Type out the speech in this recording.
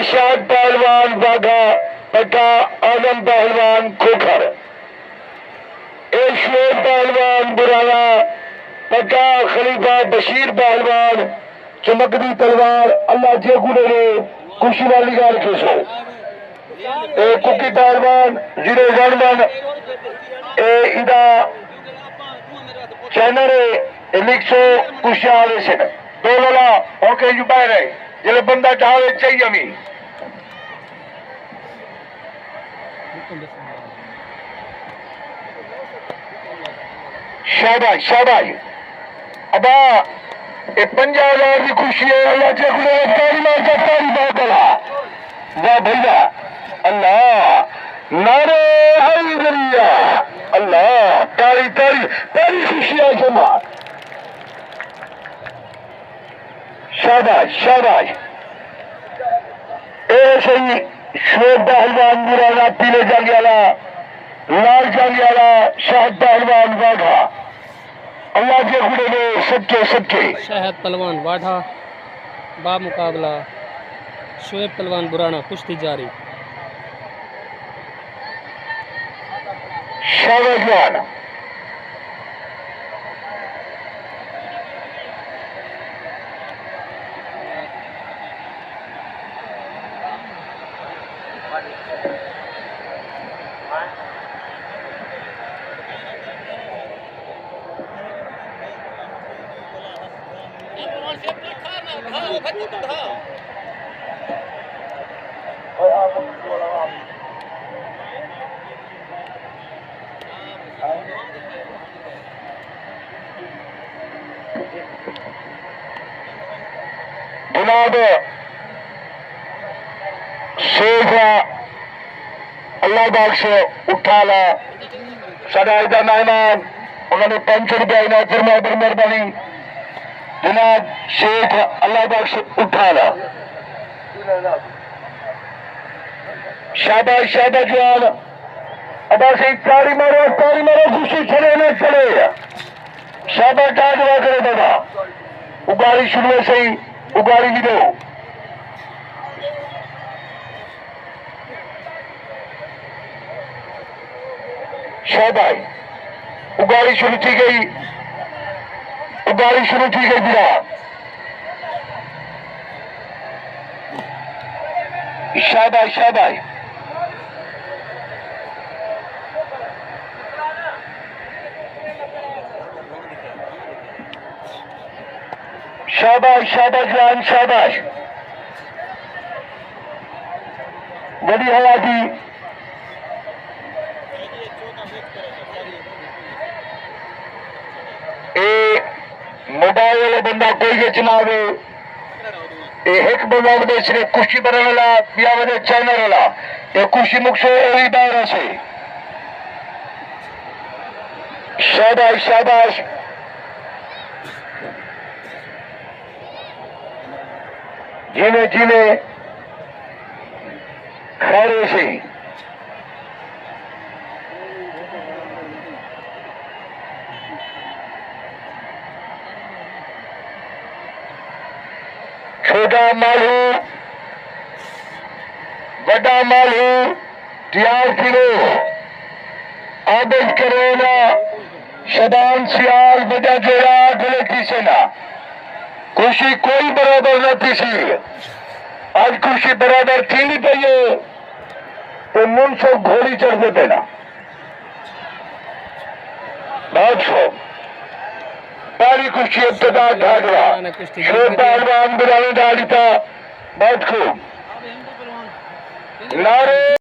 शाद पहलवान बाघा पटा आजम पहलवान खोखर, शोर पहलवान बुराना पटा खलीफा बशीर पहलवान चमकदी तलवार अल्लाह जे गुड़े ने खुशी वाली गाल खेसो। कुकी पहलवान जीरो गणवन इदा चैनल लिखो कुशाल से दो वाला ओके यू बाहर है जिले बंदा चाहे चाहिए मी शाबाश शाबाश अबा ये 50,000 की खुशी है अल्लाह जे खुदा ताली मार का ताली बात करा वाह भैया अल्लाह नारे हैदरिया अल्लाह ताली ताली ताली खुशियां जमा शाबाश शाबाश ए सही शोर पहलवान बुराना पीले जंग वाला लाल जंग वाला शहद पहलवान वाघा अल्लाह के खुदे में सबके सबके शहद पहलवान वाढ़ा बा मुकाबला शोएब पहलवान बुराना कुश्ती जारी। शाबाश जनाब शेख अल्लाह बाग से उठा ला सदाइदा मेहमान उन्होंने 500 रुपया इनाम फरमा मेहरबानी जनाब शेख अल्लाह बाग से उठा ला शाबाश शाबाश जवान अब से ताली मारो खुशी चले न चले शाबाश का दुआ करे बाबा उगाड़ी शुरू से ही उगाड़ी भी दो शाबाश उगाड़ी शुरू की गई उगाड़ी शुरू की गई बिरा शाबाश शाबाश शाबाश शाबाश जवान शाबाश बड़ी हवा की मोबाइल वाला बंदा कोई के चुनाव एक बंदा सिर्फ कुर्सी बनने वाला या वजह चैनल वाला ये कुर्सी मुख्य दायरा से शाबाश शाबाश जिन्हें जिन्हें खैरे से छोटा मालू बड़ा मालू तैयार किलो आदेश करेगा शदान सियाल बजा जोड़ा गले की सेना खुशी कोई बराबर न थी आज खुशी बराबर थी नहीं पाइए तो मुन सो घोड़ी चढ़ दे देना बहुत सो पहली खुशी इब्तदा घाघरा शोर पहलवान बुरानी डाली था बहुत खूब नारे